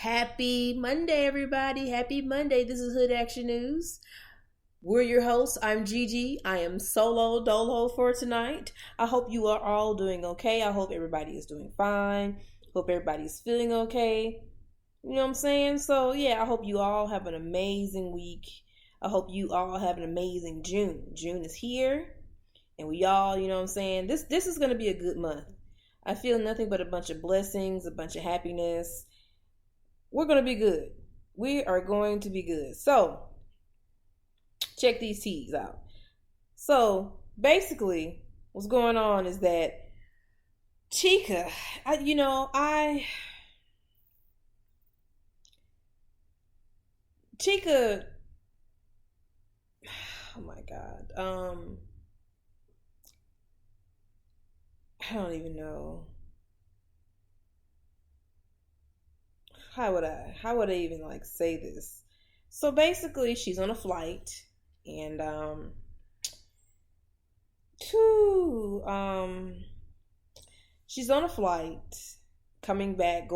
Happy Monday, everybody. Happy Monday. This is Hood Action News. We're your hosts. I'm Gigi. I am solo dolo for tonight. I hope you are all doing okay. I hope everybody is doing fine. Hope everybody's feeling okay. You know what I'm saying? So, yeah, I hope you all have an amazing week. I hope you all have an amazing June. June is here. And we all, you know what I'm saying? This is going to be a good month. I feel nothing but a bunch of blessings, a bunch of happiness. We're going to be good. We are going to be good. So, check these teas out. So, basically, what's going on is that CHIKA, CHIKA, oh my God. I don't even know. How would I even say this? So basically she's on a flight and she's on a flight coming back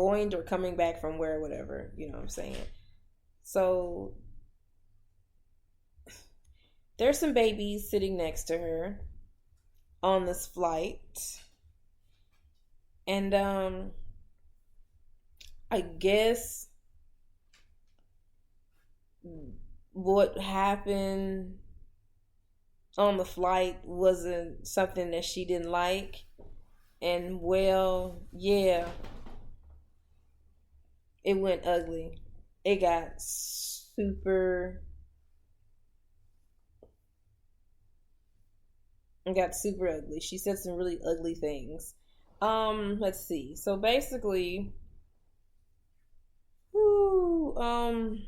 from where, whatever, you know what I'm saying. So there's some babies sitting next to her on this flight. And I guess what happened on the flight wasn't something that she didn't like. And well, yeah, it went ugly. It got super ugly. She said some really ugly things. Let's see. So basically, I'm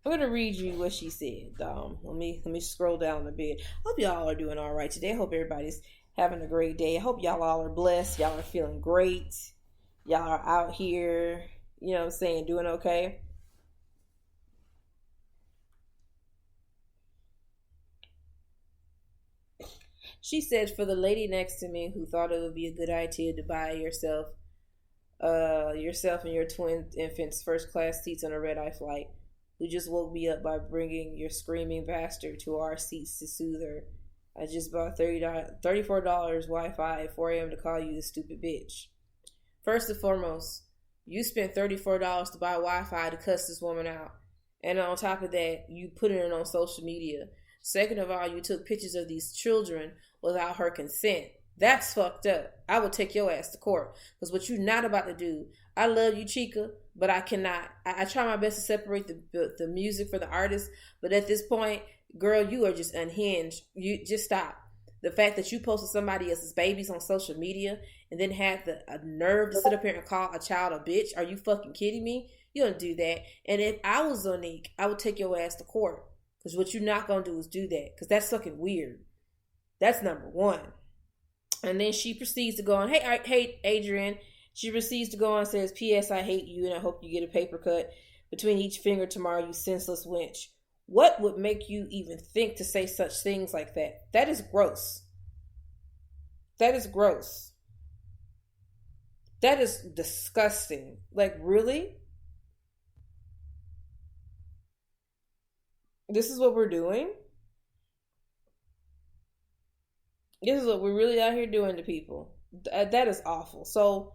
gonna read you what she said. Let me scroll down a bit. Hope y'all are doing all right today. I hope everybody's having a great day. I hope y'all all are blessed. Y'all are feeling great. Y'all are out here, you know what I'm saying, doing okay. She said, for the lady next to me who thought it would be a good idea to buy yourself and your twin infants first class seats on a red eye flight, who just woke me up by bringing your screaming bastard to our seats to soothe her. I just bought $34 Wi-Fi at 4 a.m. to call you a stupid bitch. First and foremost, you spent $34 to buy Wi-Fi to cuss this woman out. And on top of that, you put it on social media. Second of all, you took pictures of these children without her consent. That's fucked up. I will take your ass to court. Because what you're not about to do, I love you, CHIKA, but I cannot. I try my best to separate the music from the artist. But at this point, girl, you are just unhinged. You just stop. The fact that you posted somebody else's babies on social media and then had the nerve to sit up here and call a child a bitch. Are you fucking kidding me? You don't do that. And if I was Zonique, I would take your ass to court. Because what you're not going to do is do that. Because that's fucking weird. That's number one. And then she proceeds to go on, hey, Adrian. She proceeds to go on and says, P.S. I hate you and I hope you get a paper cut between each finger tomorrow, you senseless wench. What would make you even think to say such things like that? That is gross. That is gross. That is disgusting. Like, really? This is what we're doing? This is what we're really out here doing to people. That is awful. So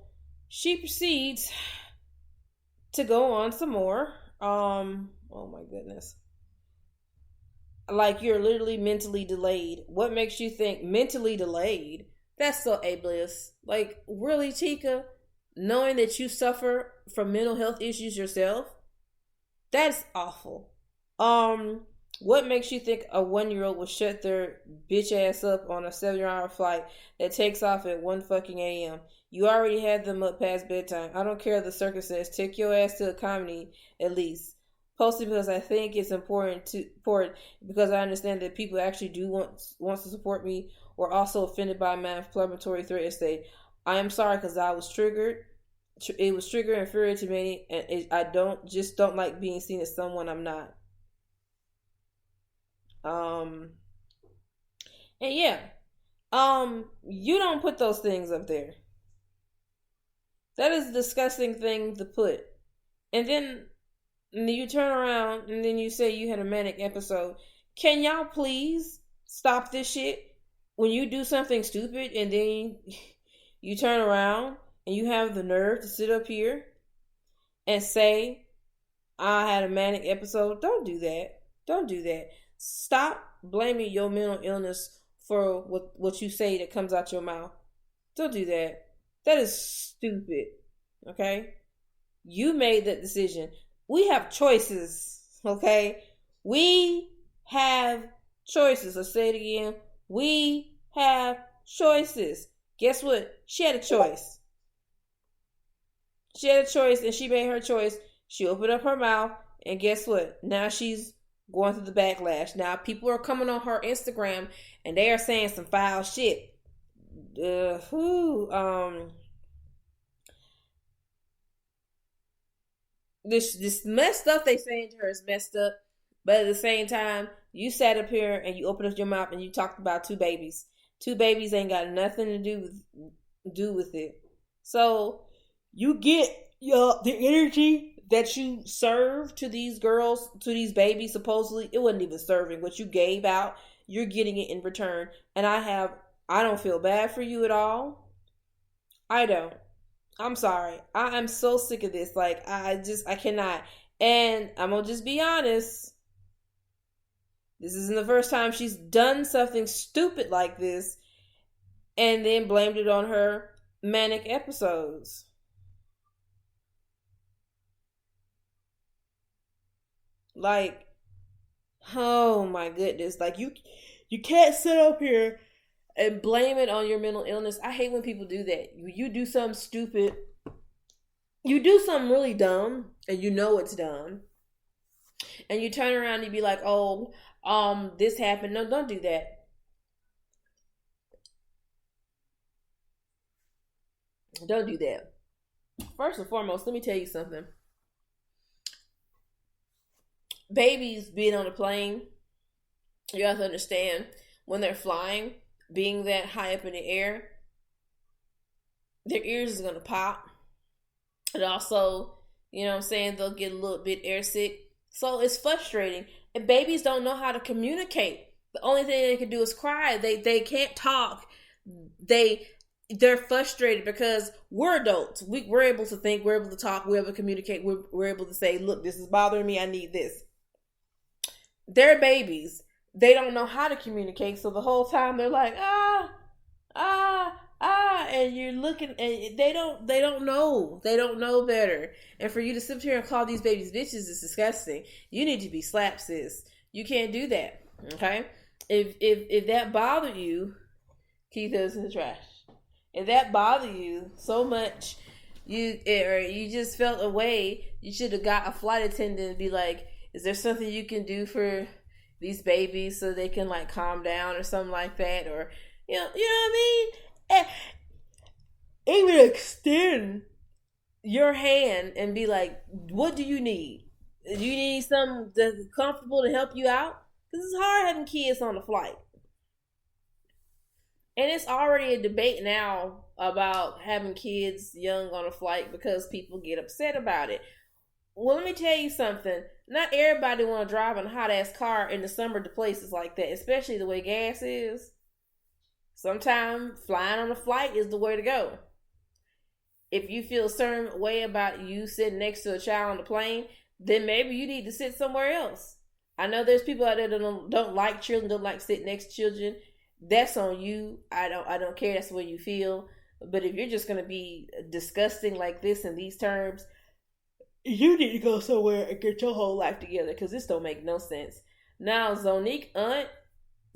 she proceeds to go on some more. Oh my goodness. Like, you're literally mentally delayed. What makes you think mentally delayed? That's so ableist. Like, really, CHIKA? Knowing that you suffer from mental health issues yourself? That's awful. What makes you think a 1-year-old will shut their bitch ass up on a 7-hour flight that takes off at 1 fucking a.m.? You already had them up past bedtime. I don't care the circumstance. Take your ass to a comedy at least. Posted because I think it's important because I understand that people actually do want to support me or also offended by my inflammatory threat and say, I am sorry because I was triggered. It was trigger and infuriating to me, and I don't like being seen as someone I'm not. And yeah, you don't put those things up there. That is a disgusting thing to put. And then you turn around and then you say you had a manic episode. Can y'all please stop this shit? When you do something stupid and then you turn around and you have the nerve to sit up here and say, I had a manic episode. Don't do that. Don't do that. Stop blaming your mental illness for what you say that comes out your mouth. Don't do that. That is stupid. Okay? You made that decision. We have choices. Okay? We have choices. Let's say it again. We have choices. Guess what? She had a choice. She had a choice and she made her choice. She opened up her mouth and guess what? Now she's going through the backlash. Now people are coming on her Instagram and they are saying some foul shit. This messed up they saying to her is messed up, but at the same time, you sat up here and you opened up your mouth and you talked about two babies. Two babies ain't got nothing to do with it. So you get the energy that you serve to these girls, to these babies. Supposedly, it wasn't even serving what you gave out. You're getting it in return, and I don't feel bad for you at all. I don't. I'm sorry. I am so sick of this. Like I cannot. And I'm gonna just be honest. This isn't the first time she's done something stupid like this and then blamed it on her manic episodes. Like, oh my goodness. Like you can't sit up here and blame it on your mental illness. I hate when people do that. You do something stupid. You do something really dumb and you know it's dumb. And you turn around and you be like, oh, this happened. No, don't do that. Don't do that. First and foremost, let me tell you something. Babies being on a plane, you have to understand when they're flying, being that high up in the air, their ears is going to pop. And also, you know what I'm saying, they'll get a little bit airsick. So it's frustrating. And babies don't know how to communicate. The only thing they can do is cry. They can't talk. They're frustrated because we're adults. We're able to think. We're able to talk. We're able to communicate. We're able to say, look, this is bothering me. I need this. They're babies. They don't know how to communicate. So the whole time they're like, and you're looking and they don't know. They don't know better. And for you to sit here and call these babies bitches is disgusting. You need to be slapped, sis. You can't do that. Okay? If that bothered you, keep those in the trash. If that bothered you so much, you just felt a way, you should have got a flight attendant and be like, is there something you can do for these babies so they can like calm down or something like that? Or you know what I mean? Even extend your hand and be like, what do you need? Do you need something that's comfortable to help you out? Because it's hard having kids on the flight. And it's already a debate now about having kids young on a flight because people get upset about it. Well, let me tell you something. Not everybody want to drive in a hot ass car in the summer to places like that, especially the way gas is. Sometimes flying on a flight is the way to go. If you feel a certain way about you sitting next to a child on the plane, then maybe you need to sit somewhere else. I know there's people out there that don't like children, don't like sitting next to children. That's on you. I don't care. That's the way you feel. But if you're just gonna be disgusting like this in these terms, you need to go somewhere and get your whole life together because this don't make no sense. Now, Zonique aunt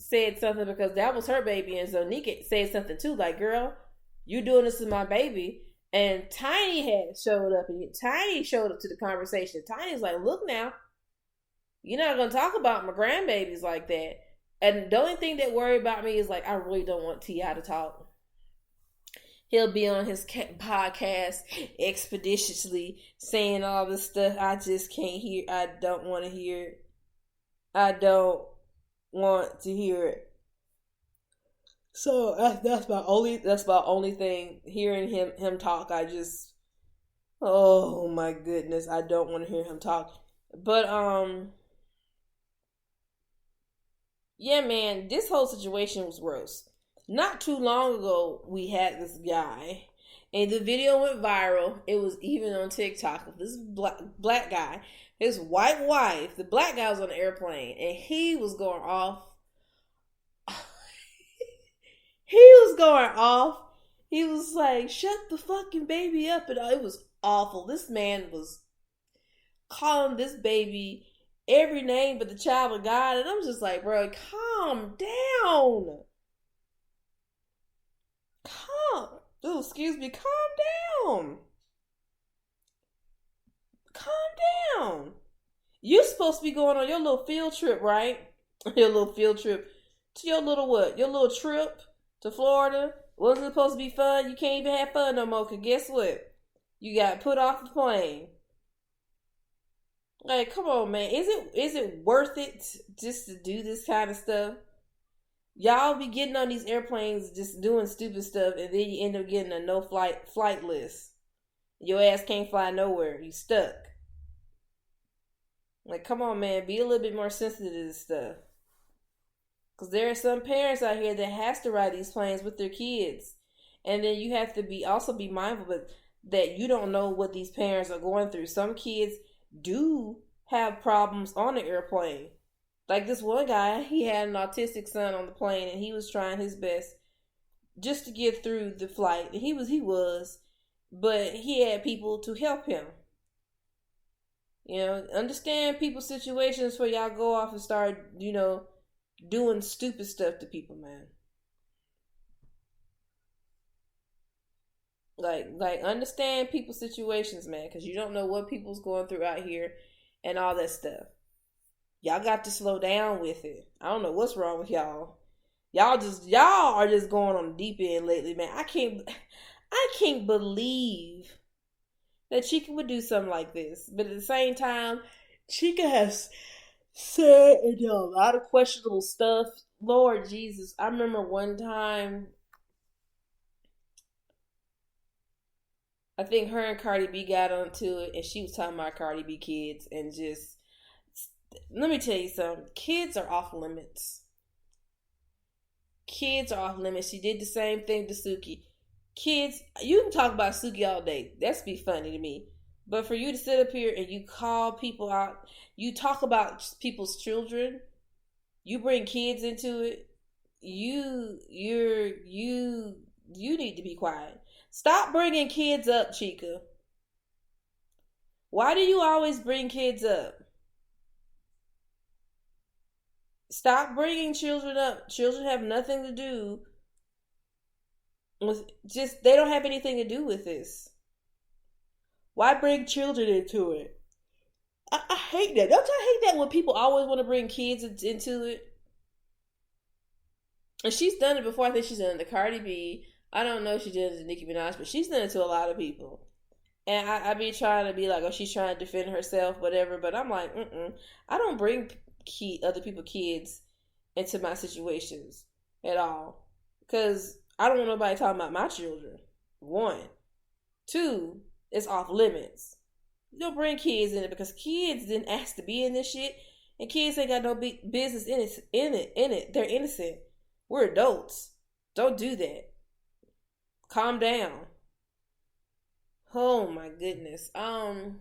said something because that was her baby, and Zonique said something too, like, girl, you doing this to my baby. And Tiny had showed up, and Tiny showed up to the conversation. Tiny's like, look now, you're not going to talk about my grandbabies like that. And the only thing that worried about me is, like, I really don't want T.I. to talk. He'll be on his podcast expeditiously saying all this stuff I just can't hear. I don't want to hear it. I don't want to hear it. So that's my only thing. Hearing him talk, I just Oh my goodness, I don't want to hear him talk. But yeah, man, this whole situation was gross. Not too long ago, we had this guy, and the video went viral. It was even on TikTok. This black guy, his white wife, the black guy was on the airplane, and he was going off. He was going off. He was like, "Shut the fucking baby up," and it was awful. This man was calling this baby every name but the child of God, and I'm just like, bro, calm down. Calm. Ooh, excuse me, calm down. Calm down. You're supposed to be going on your little field trip, right? Your little field trip to your little what? Your little trip to Florida. Wasn't supposed to be fun. You can't even have fun no more. Cause guess what? You got put off the plane. Like, come on, man. Is it worth it just to do this kind of stuff? Y'all be getting on these airplanes just doing stupid stuff, and then you end up getting a no flight list. Your ass can't fly nowhere. You stuck. Like, come on, man. Be a little bit more sensitive to this stuff. Because there are some parents out here that has to ride these planes with their kids. And then you have to be mindful that you don't know what these parents are going through. Some kids do have problems on the airplane. Like this one guy, he had an autistic son on the plane, and he was trying his best just to get through the flight. And he was, but he had people to help him. You know, understand people's situations before y'all go off and start, doing stupid stuff to people, man. Like understand people's situations, man, because you don't know what people's going through out here and all that stuff. Y'all got to slow down with it. I don't know what's wrong with y'all. Y'all are just going on the deep end lately, man. I can't believe that Chica would do something like this. But at the same time, Chica has said and done a lot of questionable stuff. Lord Jesus, I remember one time, I think her and Cardi B got onto it, and she was talking about Cardi B kids, and just let me tell you something. Kids are off limits. Kids are off limits. She did the same thing to Suki. Kids, you can talk about Suki all day. That's be funny to me. But for you to sit up here and you call people out, you talk about people's children, you bring kids into it, you need to be quiet. Stop bringing kids up, Chica. Why do you always bring kids up? Stop bringing children up. Children have nothing to do with they don't have anything to do with this. Why bring children into it? I hate that. Don't you hate that when people always want to bring kids into it? And she's done it before. I think she's done it to Cardi B. I don't know if she did it to Nicki Minaj, but she's done it to a lot of people. And I be trying to be like, oh, she's trying to defend herself, whatever. But I'm like, I don't bring other people's kids into my situations at all. Because I don't want nobody talking about my children. One. Two, it's off limits. You don't bring kids in it because kids didn't ask to be in this shit. And kids ain't got no business in it. They're innocent. We're adults. Don't do that. Calm down. Oh my goodness. I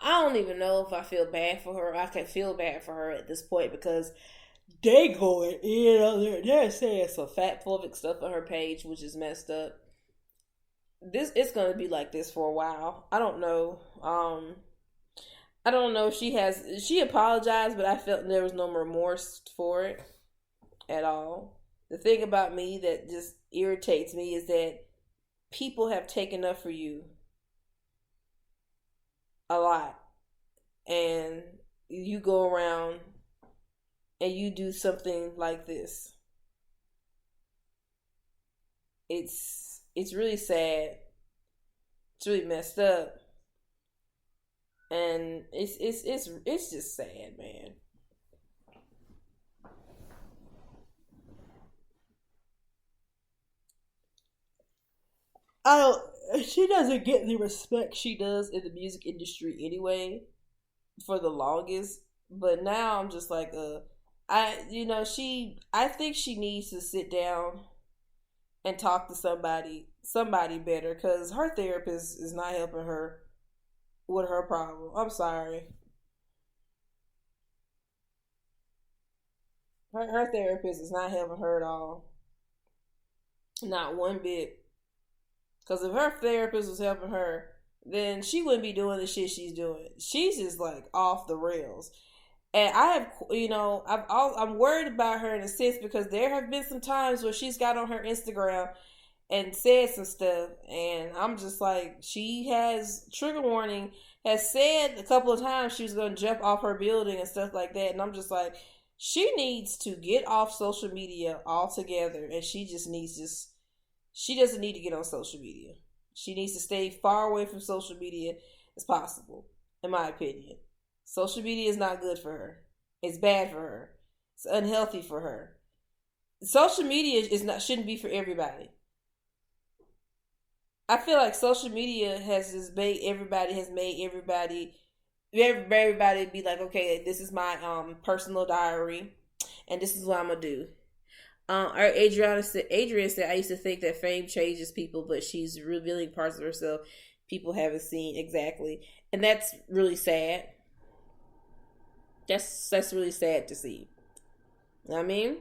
don't even know if I feel bad for her. I can feel bad for her at this point because they going in on there. They're saying some fat phobic stuff on her page, which is messed up. It's gonna be like this for a while. I don't know. I don't know if she apologized, but I felt there was no remorse for it at all. The thing about me that just irritates me is that people have taken up for you a lot, and you go around and you do something like this. It's really sad. It's really messed up, and it's just sad, man. I don't. she doesn't get the respect she does in the music industry anyway for the longest. But now I'm just like, I think she needs to sit down and talk to somebody better, because her therapist is not helping her with her problem. I'm sorry. Her therapist is not helping her at all. Not one bit. Because if her therapist was helping her, then she wouldn't be doing the shit she's doing. She's just like off the rails. And I have, I'm worried about her in a sense, because there have been some times where she's got on her Instagram and said some stuff, and I'm just like, she has trigger warning, has said a couple of times she was going to jump off her building and stuff like that, and I'm just like, she needs to get off social media altogether, and she doesn't need to get on social media. She needs to stay far away from social media as possible, in my opinion. Social media is not good for her. It's bad for her. It's unhealthy for her. Social media shouldn't be for everybody. I feel like social media has made everybody be like, okay, this is my personal diary, and this is what I'm gonna do. Adrian said, I used to think that fame changes people, but she's revealing parts of herself people haven't seen. Exactly, and that's really sad. That's really sad to see. You know what I mean,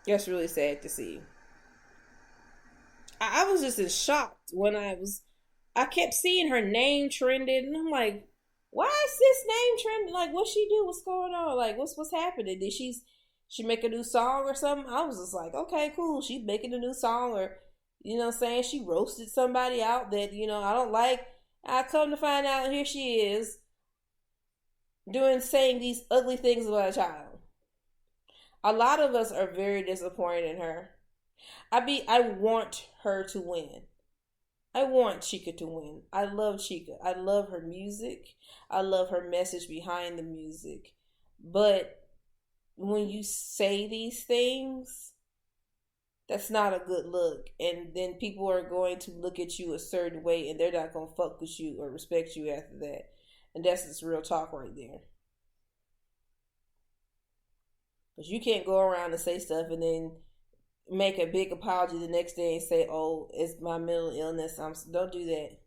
that's really sad to see. I was just in shock when I kept seeing her name trending, and I'm like, why is this name trending? Like, what she do? What's going on? Like, what's happening? Did she make a new song or something? I was just like, okay, cool. She's making a new song, or what I'm saying, she roasted somebody out that I don't like. I come to find out, here she is saying these ugly things about a child. A lot of us are very disappointed in her. I want her to win. I want Chika to win. I love Chika. I love her music. I love her message behind the music. But when you say these things, that's not a good look. And then people are going to look at you a certain way, and they're not going to fuck with you or respect you after that. And that's just real talk right there. Because you can't go around and say stuff and then make a big apology the next day and say, "Oh, it's my mental illness." Don't do that.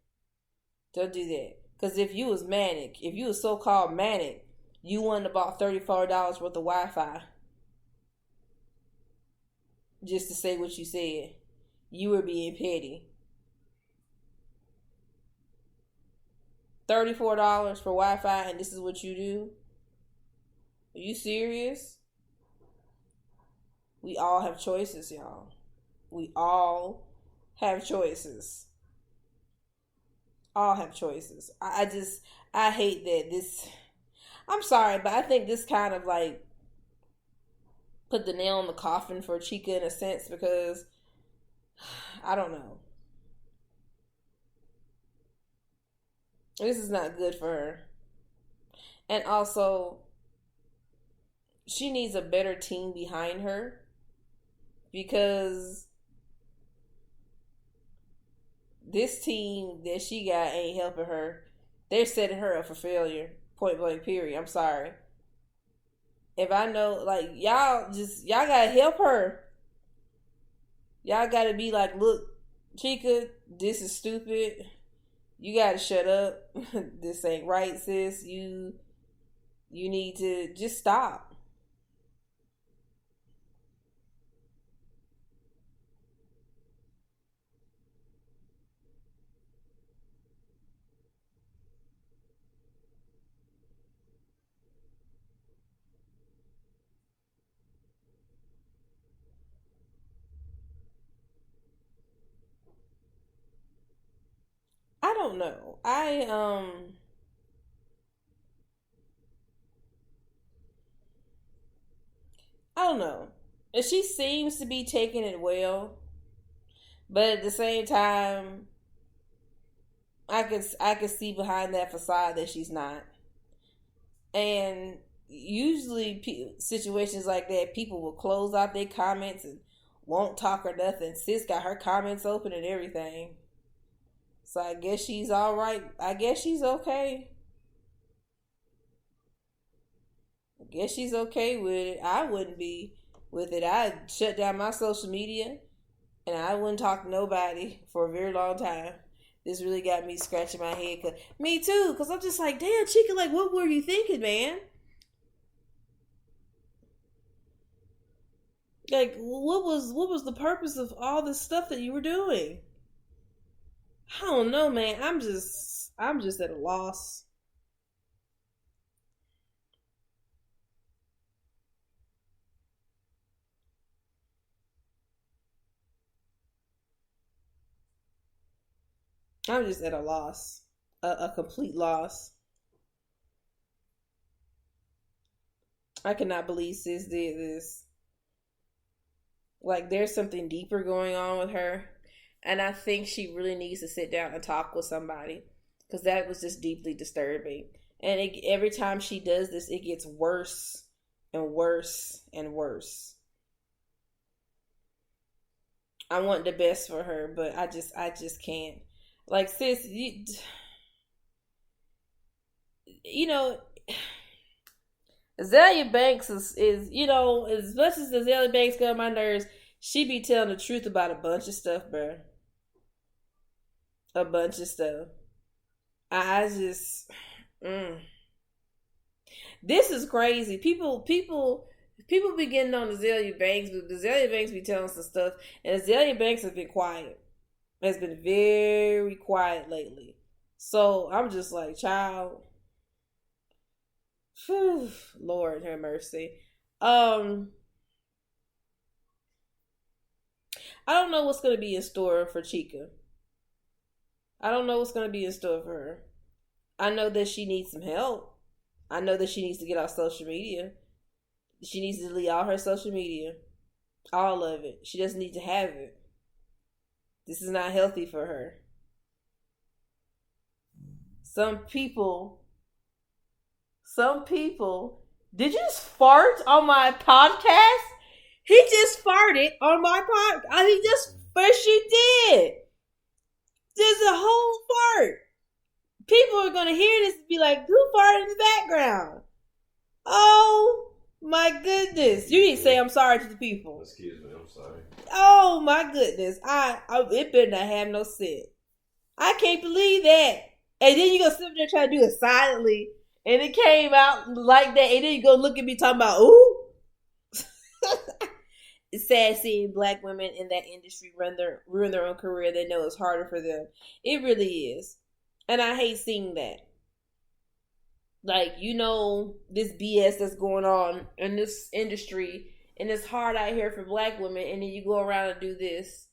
Don't do that. Because if you was manic, if you was so called manic, you wouldn't have bought $34 worth of Wi-Fi just to say what you said. You were being petty. $34 for Wi-Fi, and this is what you do? Are you serious? We all have choices, y'all. We all have choices. All have choices. I hate that this. I'm sorry, but I think this kind of like put the nail in the coffin for Chika in a sense, because I don't know. This is not good for her. And also, she needs a better team behind her, because this team that she got ain't helping her. They're setting her up for failure. Point blank, period. I'm sorry. If I know, like, y'all gotta help her. Y'all gotta be like, look, Chika, this is stupid. You gotta shut up. This ain't right, sis. You need to just stop. I don't know. I don't know. And she seems to be taking it well, but at the same time, I could see behind that facade that she's not. And usually situations like that, people will close out their comments and won't talk or nothing. Sis got her comments open and everything. So I guess she's all right. I guess she's okay. I guess she's okay with it. I wouldn't be with it. I'd shut down my social media and I wouldn't talk to nobody for a very long time. This really got me scratching my head. Me too, because I'm just like, damn, Chika, like, what were you thinking, man? Like, what was the purpose of all this stuff that you were doing? I don't know, man. I'm just at a loss. I'm just at a loss, a complete loss. I cannot believe sis did this. Like, there's something deeper going on with her, and I think she really needs to sit down and talk with somebody because that was just deeply disturbing. And every time she does this, it gets worse and worse and worse. I want the best for her, but I just can't. Like, sis, you know, Azalea Banks is as much as Azalea Banks got on my nerves, she be telling the truth about a bunch of stuff, bro. A bunch of stuff. I just, mm. This is crazy. People be getting on Azalea Banks, but Azalea Banks be telling some stuff, and Azalea Banks has been quiet. Has been very quiet lately. So I'm just like, child, whew, Lord have mercy. Um, I don't know what's gonna be in store for Chica. I don't know what's gonna be in store for her. I know that she needs some help. I know that she needs to get off social media. She needs to delete all her social media. All of it. She doesn't need to have it. This is not healthy for her. Some people, some people, did you just fart on my podcast? He just farted on my podcast. He just, first she did. There's a whole fart. People are going to hear this and be like, who farted in the background? Oh my goodness. You need to say I'm sorry to the people. Excuse me, I'm sorry. Oh my goodness. It better not have no sense. I can't believe that. And then you go sit there trying to do it silently. And it came out like that. And then you go look at me talking about, ooh. It's sad seeing black women in that industry ruin their own career. They know it's harder for them. It really is. And I hate seeing that. Like, this BS that's going on in this industry. And it's hard out here for black women. And then you go around and do this.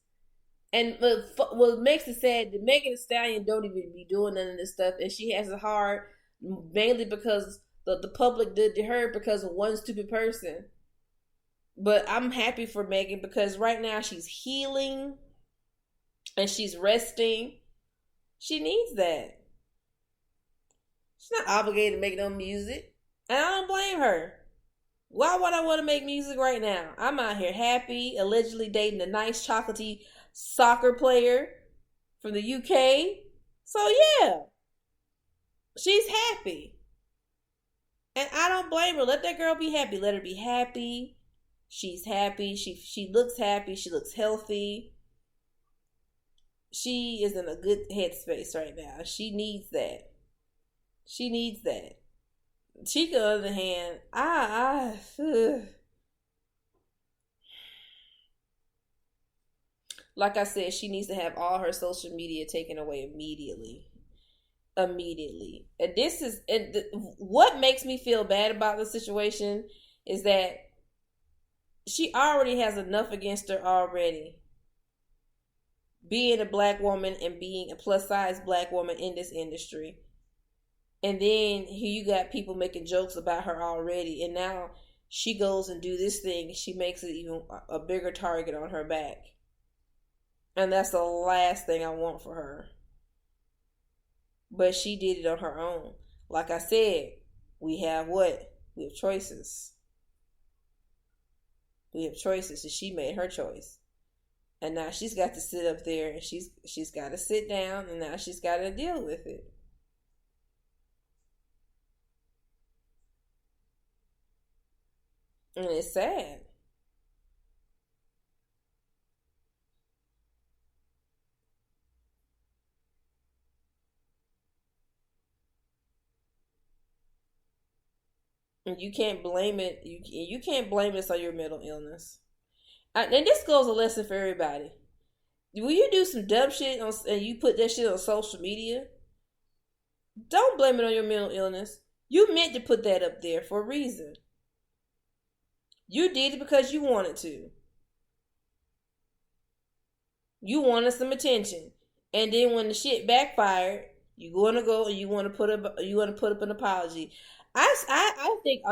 And what makes it sad, that Megan Thee Stallion don't even be doing none of this stuff. And she has it hard mainly because the public did to her because of one stupid person. But I'm happy for Megan because right now she's healing and she's resting. She needs that. She's not obligated to make no music. And I don't blame her. Why would I want to make music right now? I'm out here happy, allegedly dating a nice chocolatey soccer player from the UK. So yeah, she's happy. And I don't blame her. Let that girl be happy. Let her be happy. She's happy. She looks happy. She looks healthy. She is in a good headspace right now. She needs that. She needs that. Chica, on the other hand, like I said, she needs to have all her social media taken away immediately. Immediately. What makes me feel bad about the situation is that she already has enough against her already. Being a black woman and being a plus size black woman in this industry. And then here you got people making jokes about her already. And now she goes and do this thing. She makes it even a bigger target on her back. And that's the last thing I want for her. But she did it on her own. Like I said, we have what? We have choices. We have choices, and she made her choice. And now she's got to sit up there, and she's got to sit down, and now she's got to deal with it. And it's sad. And you can't blame it. You can't blame this on your mental illness. And this goes a lesson for everybody. When you do some dumb shit and you put that shit on social media, don't blame it on your mental illness. You meant to put that up there for a reason. You did it because you wanted to. You wanted some attention, and then when the shit backfired, you want to go and you want to put up an apology. I think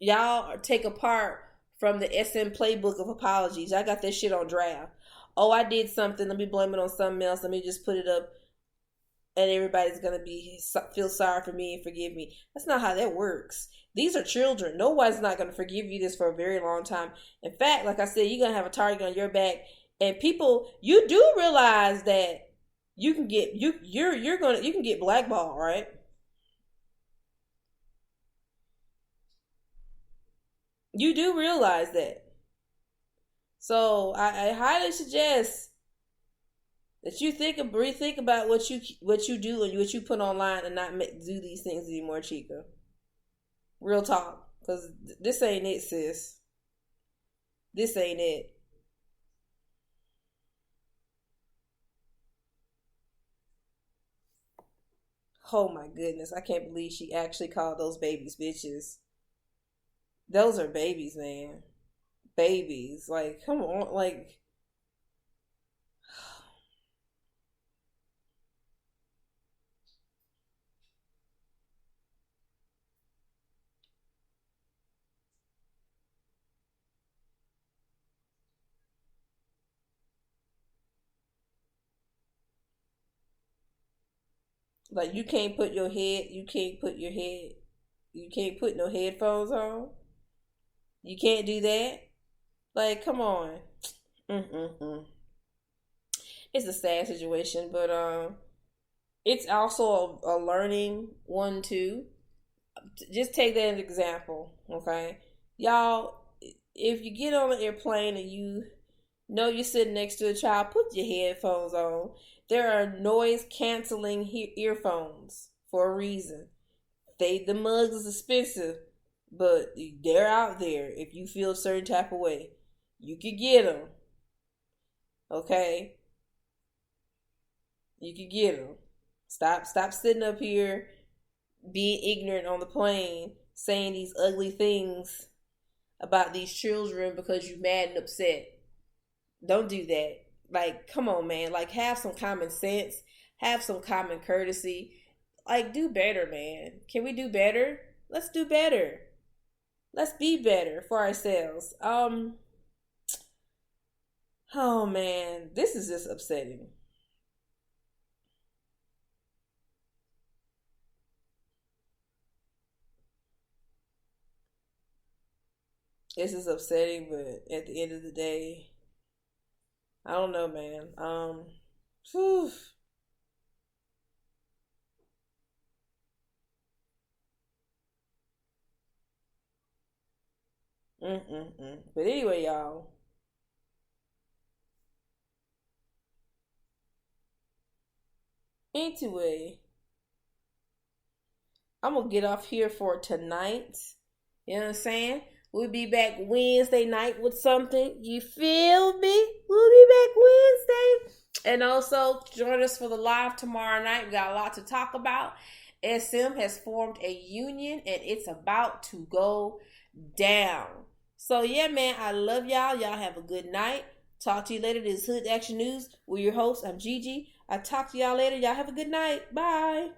y'all take apart from the SM playbook of apologies. I got that shit on draft. Oh, I did something. Let me blame it on something else. Let me just put it up, and everybody's gonna feel sorry for me and forgive me. That's not how that works. These are children. Nobody's not gonna forgive you this for a very long time. In fact, like I said, you're gonna have a target on your back, and people, you do realize that you can get you can get blackballed, right? You do realize that. So I highly suggest that you rethink about what you do and what you put online, and not do these things anymore, Chika. Real talk, because this ain't it, sis. This ain't it. Oh my goodness, I can't believe she actually called those babies bitches. Those are babies, man. Babies. Like, come on, like you can't put no headphones on. You can't do that. Like, come on. Mm-mm-mm. It's a sad situation, but it's also a learning one too. Just take that as an example, okay? Y'all, if you get on an airplane and you know you're sitting next to a child, put your headphones on. There are noise canceling earphones for a reason. The mugs is expensive, but they're out there. If you feel a certain type of way, you could get them. Okay, you could get them. Stop sitting up here being ignorant on the plane, saying these ugly things about these children because you're mad and upset. Don't do that. Like, come on, man. Like, have some common sense. Have some common courtesy. Like, do better, man. Can we do better? Let's do better. Let's be better for ourselves. Oh man, this is just upsetting. This is upsetting, but at the end of the day, I don't know, man. Whew. Mm-mm-mm. But anyway, y'all. Anyway, I'm gonna get off here for tonight. You know what I'm saying? We'll be back Wednesday night with something. You feel me? We'll be back Wednesday. And also join us for the live tomorrow night. We got a lot to talk about. SM has formed a union and it's about to go down. So yeah, man, I love y'all. Y'all have a good night. Talk to you later. This is Hood Action News. We're your hosts. I'm Gigi. I'll talk to y'all later. Y'all have a good night. Bye.